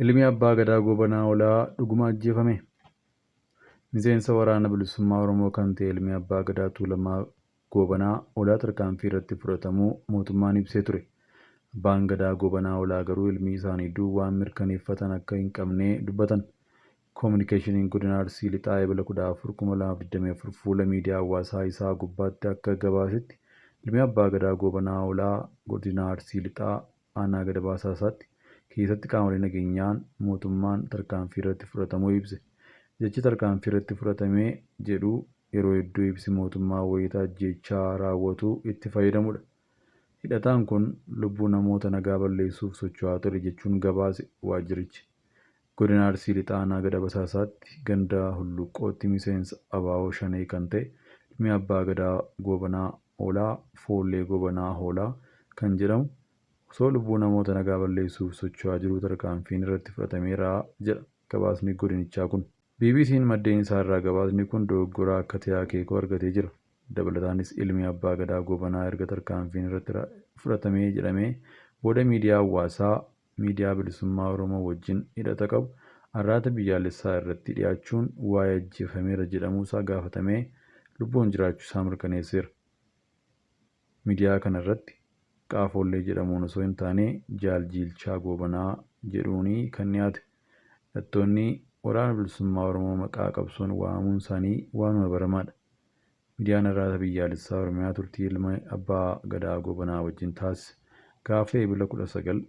Ilmi abbaa gadaa gobanaa Oolaa dhuguma ajjeefame. Miseensa waraana bilisummaa Oromoo kan ta'e ilmi abbaa gadaa Tuulamaa Gobanaa Oolaa tarkaanfii irratti fudhatamuu mootummaan ibsee ture. Abbaan gadaa Gobanaa Oolaa garuu ilmi isaanii du'uu waan mirkaneeffatan akka hin qabne dubbatan. Koominikeeshiniin godina Arsii Lixaa Ebila 14 2024 fuula miidiyaa hawaasaa isaa gubbaatti akka gabaasetti ilmi abbaa gadaa Gobanaa Oolaa godina Arsii Lixaa aanaa gada baasaatti keessatti qaamolee nageenyaan mootummaan tarkaanfii irratti fudhatamuu ibse. Jechi tarkaanfii irratti fudhatame jedhu yeroo hedduu ibsi mootummaa wayita ajjeechaa raawwatu itti fayyadamudha. Hidhataan kun lubbuu namoota nagaa balleessuuf socho'aa ture jechuun gabaase waajjirichi. Godina Arsii Lixaa aanaa gada baasaatti ganda hulluqqootti miseensa abaaboo shanee kan ta'e ilmi abbaa gadaa Gobanaa Oolaa Foollee Gobanaa Oolaa kan jedhamu osoo lubbuu namoota nagaa balleessuuf socho'aa jiruu tarkaanfiin irratti fudhatameera jedha gabaasni godinichaa kun. BBC'n maddeen isaa irraa gabaasni kun dogoggoraa akka ta'e akeekuu argatee jira. Dabalataanis ilmi abbaa gadaa Gobanaa erga tarkaanfiin irratti fudhatamee jedhamee booda miidiyaa hawaasaa miidiyaa bilisummaa Oromoo wajjin hidhata qabu arraata biyyaalessaa irratti dhiyaachuun waa'ee ajjeefameera jedhamuusaa gaafatamee lubbuun jiraachuusaa mirkaneesseera. Miidiyaa kana irratti Qaafollee jedhamuun osoo hin taane Jaaljiilchaa Gobanaa jedhuuni kan dhiyaate. Hidhattoonni waraana bilisummaa Oromoo maqaa qabsoon waamuun isaanii waanuma baramaadha. Miidiyaan arraata biyyaalessaa Oromiyaa turtii ilma abbaa gadaa Gobanaa wajjin taasise gaafa Ebila 19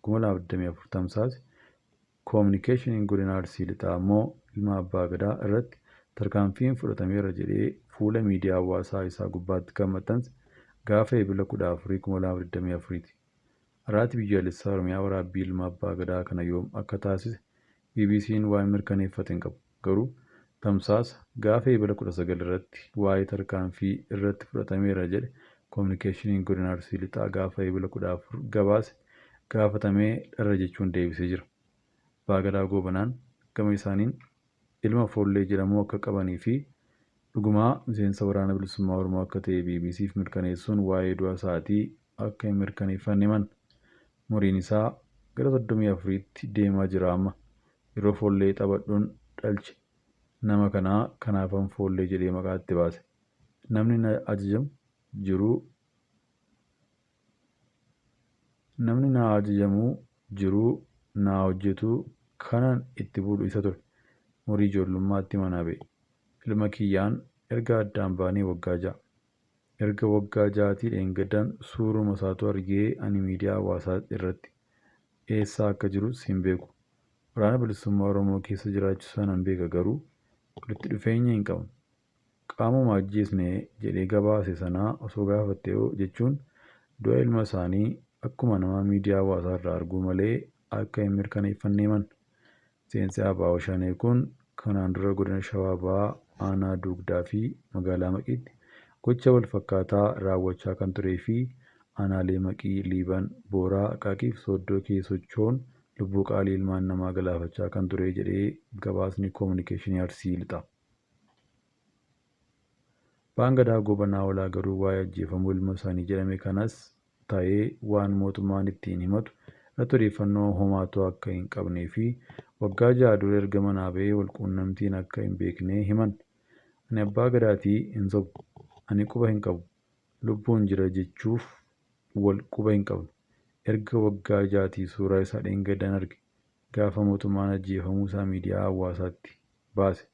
2024 tamsaase. Koominikeeshiniin godina Arsii Lixaa immoo ilma abbaa gadaa irratti tarkaanfiin fudhatameera jedhee fuula miidiyaa hawaasaa isaa gubbaatti kan maxxanse gaafa Ebila 14 2024 ti. Arraati biyyaalessaa Oromiyaa waraabbii ilma abbaa gadaa kana yoom akka taasise BBC'n waan mirkaneeffate hin qabu. Garuu tamsaasa gaafa Ebila 19 irratti waa'ee tarkaanfii irratti fudhatameera jedhe koominikeeshiniin godina Arsii Lixaa gaafa Ebila 14 gabaase gaafatamee dharra jechuun deebisee jira. Abbaa gadaa Gobanaan gama isaaniin ilma Foollee jedhamu akka qabanii fi dhugumaa miseensa waraana bilisummaa Oromoo akka ta'e BBC'f mirkaneessuun waa'ee du'a isaatii akka hin mirkaneeffanne himan. Umuriin isaa gara 34tti deemaa jira amma. Yeroo Foollee taphadhuun dhalche nama kanaa kanaafan Foollee jedhee maqaa itti baase. Namni na ajajamu jiruu naa hojjetu kanan itti buudhu isa ture. Umurii ijoollummaatti manaa ba'e. Ilma kiyyaan erga addaan baanee waggaa 6. Erga waggaa 6tii dheengaddan suuruma isaatu argee ani miidiyaa hawaasaa irratti eessa akka jirus hin beeku. Waraana bilisummaa Oromoo keessa jiraachuu isaa nan beeka garuu walitti dhufeenya hin qabnu. Qaamuma ajjeesne jedhee gabaase sanaa osoo gaafatte jechuun du'a ilma isaanii akkuma nama miidiyaa hawaasaa irraa arguu malee akka hin mirkaneeffanne himan. Miseensi abaaboo shanee kun kanaan dura godina Shawaa Bahaa aanaa Dugdaa fi magaalaa Maqiitti gocha wal fakkaataa raawwachaa kan turee fi aanaalee Maqii, Liiban, Booraa, Aqaaqii fi Sooddoo keessa socho'uun lubbuu qaalii ilmaan namaa galaafachaa kan ture jedhee gabaasni koominikeeshinii Arsii Lixaa. Abbaan gadaa Gobanaa Oolaa garuu waa'ee ajjeefamuu ilma isaanii jedhame kanas ta'ee waan mootummaan ittiin himatu irratti odeeffannoo homaatu akka hin qabnee fi waggaa 6 dura erga manaa ba'ee walquunnamtiin akka hin beekne himan. Ani abbaa gadaatii hin sobu. Ani quba hin qabu. Lubbuun jira jechuuf wal quba hin qabnu. Erga waggaa 6tii suuraa isaa dheengaddan arge gaafa mootummaan ajjeefamuu isaa miidiyaa hawaasaatti baase.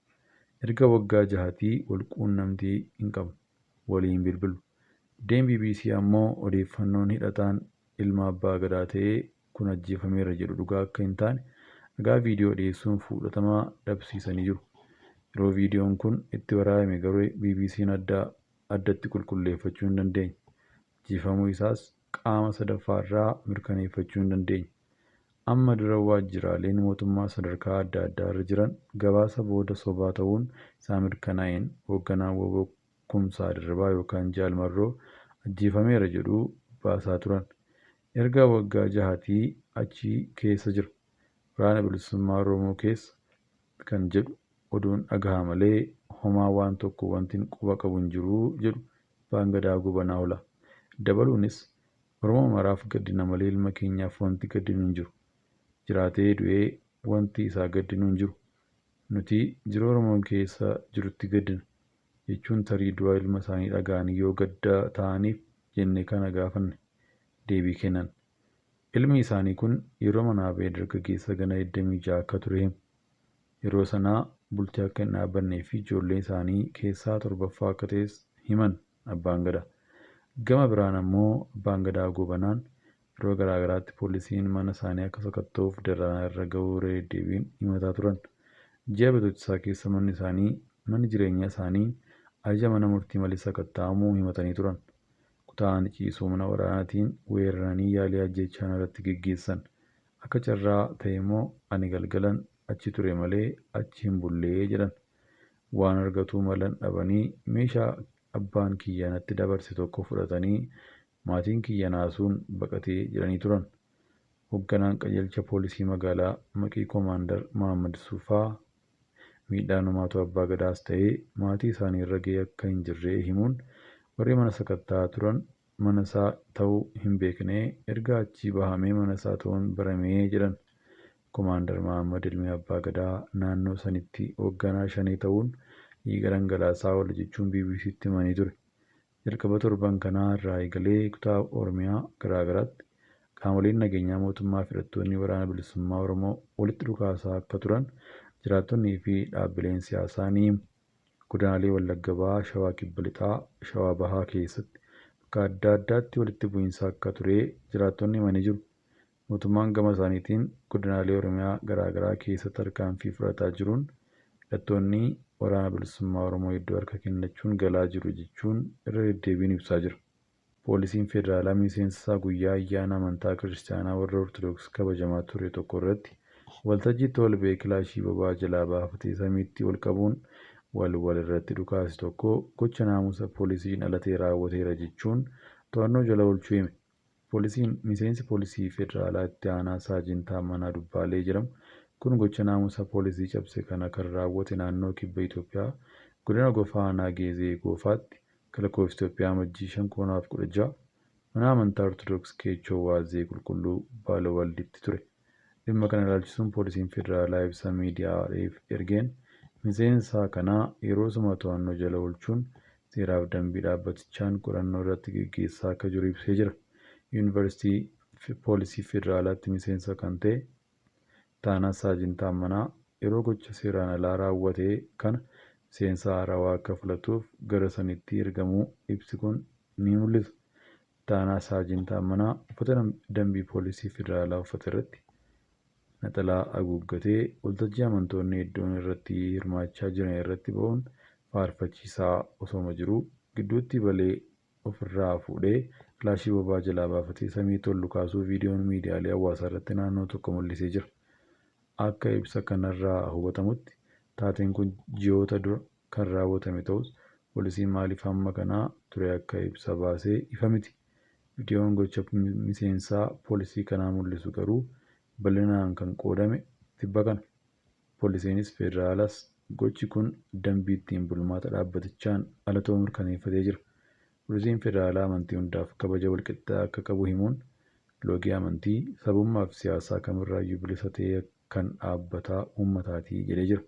Erga waggaa 6tii walquunnamtii hin qabnu. Waliin bilbilu. Maddeen BBC ammoo odeeffannoon hidhataan ilma abbaa gadaa ta'ee kun ajjeefameera jedhu dhugaa akka hin taane ragaa viidiyoo dhiyeessuun fudhatama dhabsiisanii jiru. Yeroo viidiyoon kun itti waraabame garuu BBC'n addatti qulqulleeffachuu hin dandeenye. Ajjeefamuu isaas qaama sadaffaa irraa mirkaneeffachuu hin dandeenye. Amma dura waajjiraaleen mootummaa sadarkaa adda addaa irra jiran gabaasa booda sobaa ta'uun isaa mirkanaa'een hoogganaan WBO Kumsaa Dirribaa yookaan Jaalmarroo ajjeefameera jedhu baasaa turan. Erga waggaa 6tii achi keessa jira. Waraana bilisummaa Oromoo keessa kan jedhu oduun dhagaha malee homaa waan tokko wanti quba qabu hin jiru jedhu abbaan gadaa Gobanaa Oolaa. Dabaluunis Oromoo maraaf gaddina malee ilma keenyaaf wanti gaddinu hin jiru. jiraatee du'ee wanti isaa gaddinu hin jiru. Nuti jiruu Oromoo keessa jirutti gaddina jechuun tarii du'a ilma isaanii dhaga'anii yoo gadda ta'aniif jennee kana gaafanne deebii kennan. Ilmi isaanii kun yeroo manaa ba'ee dargaggeessa ganna 26 akka ture himu. Yeroo sanaa bultii akka hin dhaabbannee fi ijoollee isaanii keessaa torbaffaa akka ta'es himan abbaan gadaa. Gama biraan ammoo abbaan gadaa gobanaan yeroo garaagaraatti poolisiin mana isaanii akka sakatta'uuf dararaa irra gahuu irra deddeebiin himataa turan. Ji'a bitootessaa keessa manni jireenyaa isaanii ajaja mana murtii malee sakatta'amuu himatanii turan. Kutaan ciisuu mana waraanaatiin weeraranii yaalii ajjeechaa irratti gaggeessan. Akka carraa ta'e immoo ani galgalan achi ture malee achi hin bullee jedhan. Waan argatuu malan dhabanii meeshaa abbaan kiyya natti dabarse tokko fudhatanii maatiin kiyya naasuun baqatee jedhanii turan. Hoogganaan qajeelcha poolisii magaalaa Maqii Koomaandar Mahammad Sufaa miidhaan uummata abbaa gadaas ta'ee maatii isaanii irra gahee akka hin jirre himuun warri mana sakatta'aa turan mana isaa ta'uu hin beekne erga achii bahamee mana isaa ta'uun baramee jedhan. Koomaandar Mahammad ilmi abbaa gadaa naannoo sanitti hoogganaa shanee ta'uun dhiiga dhangalaasaa oola jechuun BBC'tti himanii ture. Jalqaba torban kanaa irraa eegalee kutaa Oromiyaa garaagaraatti qaamoleen nageenyaa mootummaa fi hidhattoonni waraana bilisummaa Oromoo walitti dhukaasaa akka turan jiraattonnii fi dhaabbileen siyaasaa ni himu. Godinaalee Wallagga Bahaa, Shawaa Kibba Lixaa, Shawaa Bahaa keessatti bakka adda addaatti walitti bu'iinsa akka ture jiraattonni himanii jiru. Mootummaan gama isaaniitiin godinaalee Oromiyaa garaagaraa keessatti tarkaanfii fudhataa jiruun hidhattoonni waraana bilisummaa Oromoo iddoo harka kennachuun galaa jiru jechuun irra deddeebiin ibsaa jira. Poolisiin Federaalaa miseensa guyyaa ayyaana amantaa Kiristaanaa warra Ortodoksii kabajamaa ture tokko irratti waltajjiitti ol ba'ee kilaashii boba'aa jalaa baafatee samiitti ol qabuun wal irratti dhukaase tokko gocha naamusa poolisiin alatee raawwateera jechuun to'annoo jala oolchuu hime. Miseensi poolisii Federaalaa itti aanaa Saajin Taammanaa Dubbaalee jedhamu kun gocha naamusa poolisii cabse kana kan raawwate naannoo kibba Itoophiyaa godina Gofaa Aanaa Geezee Goofaatti lakkoofsa Itoophiyaa Majjii 516 mana amantaa Ortodoksii Keechoo Waazee Qulqulluu Baalawaldiitti ture. Dhimma kana ilaalchisuun poolisiin Federaalaa ibsa miidiyaaleef ergeen miseensa kanaa yeroo suma to'annoo jala oolchuun seeraaf dambii dhaabbatichaan qorannoo irratti gaggeessaa akka jiru ibsee jira. Yuunivarsiitii Poolisii Federaalaatti miseensa kan ta'e Taanaa Saajin Taammanaa yeroo gocha seeraan alaa raawwate kana miseensa haarawaa akka filatuuf gara sanitti ergamuu ibsi kun ni mul'isa. Taanaa Saajin Taammanaa uffata dambii Poolisii Federaalaa uffata irratti naxalaa haguuggatee waltajjii amantoonni hedduun irratti hirmaachaa jiran irratti ba'uun faarfachiisaa osoo jiruu gidduutti balee ofirraa fuudhee kilaashii boba'aa jalaa baafatee samiitti ol kaasuu viidiyoon miidiyaalee hawaasaa irratti naannoo tokko mul'isee jira. Akka ibsa kanarraa hubatamutti taateen kun ji'oota dura kan raawwatame ta'us poolisiin maaliif hamma kanaa ture akka ibsa baasee ifa miti. Viidiyoon gocha miseensaa poolisii kanaa mul'isu garuu bal'inaan kan qoodame tibba kana. Poolisiinis Federaalaas gochi kun dambii ittiin bulmaata dhaabbatichaan ala ta'uu mirkaneeffatee jira. Poolisiin Federaalaa amantii hundaaf kabaja walqixxaa akka qabu himuun loogii amantii sabummaa fi siyaasaa kamirraayyuu bilisa ta'e kan dhaabbataa uummataati jedhee jira.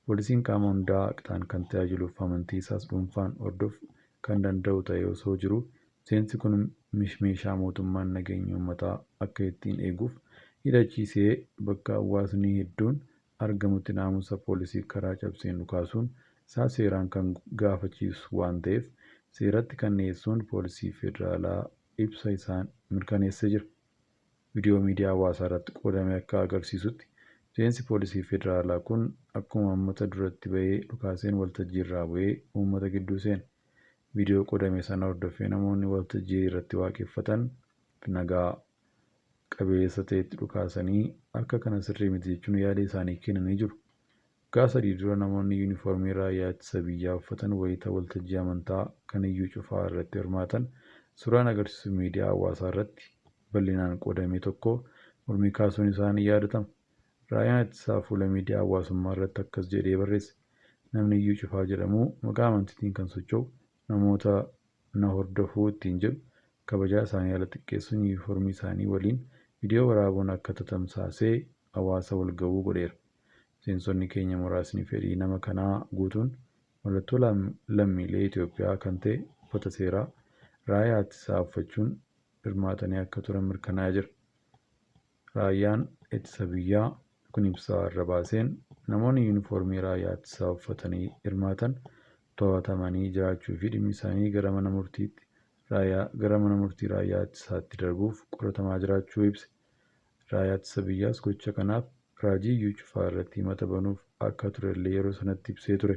Poolisiin qaama hundaa qixaan kan tajaajiluuf amantii isaas dhuunfaan hordofuu kan danda'u ta'ee osoo jiru miseensi kun meeshaa mootummaan nageenya uummataa akka ittiin eeguuf hidhachiisee bakka hawaasni hedduun argamutti naamusa poolisii karaa cabseen dhukaasuun isaa seeraan kan gaafachiisu waan ta'eef seeratti kan dhiyeessuun poolisii Federaalaa ibsa isaan mirkaneessee jira. Viidiyoo miidiyaa hawaasaa irratti qoodame akka agarsiisutti miseensi poolisii Federaalaa kun akkuma uummata duratti bahee dhukaaseen waltajjii irraa bu'ee uummata gidduu seene. Viidiyoo qoodame sana hordofee namoonni waltajjii irratti waaqeffatan nagaa qabeessa ta'etti dhukaasanii akka kana sirrii miti jechuun yaada isaanii kennanii jiru. Waggaa 3 dura namoonni yuunifoormii raayyaa ittisa biyyaa uffatan wayita waltajjii amantaa kan iyyuu cufaa irratti hirmaatan suuraan agarsiisu miidiyaa hawaasaa irratti bal'inaan qoodame tokko mormii kaasuun isaanii yaadatama. Raayyaan ittisaa fuula miidiyaa hawaasummaa irratti akkas jedhee barreesse. Namni iyyuu cufaa jedhamu maqaa amantiitiin kan socho'u namoota na hordofuu ittiin jedhu kabajaa isaanii ala xiqqeessuun yuunifoormii isaanii waliin Viidiyoo waraabuun akka tatamsaasee hawaasa wal ga'uu godheera. Miseensonni keenya muraasni fedhii nama kanaa guutuun mallattoo lammiilee Itoophiyaa kan ta'e uffata seeraa raayyaa ittisaa uffachuun hirmaatanii akka turan mirkanaa'ee jira. Raayyaan ittisa biyyaa kun ibsa irra baaseen namoonni yuunifoormii raayyaa ittisaa uffatanii hirmaatan to'atamanii jiraachuu fi dhimmi isaanii gara mana murtii raayyaa ittisaatti darbuuf qoratamaa jiraachuu ibse. Raayyaa ittisa biyyaas gocha kanaaf raajii iyyuu cufaa irratti himata banuuf akka turellee yeroo sanatti ibsee ture.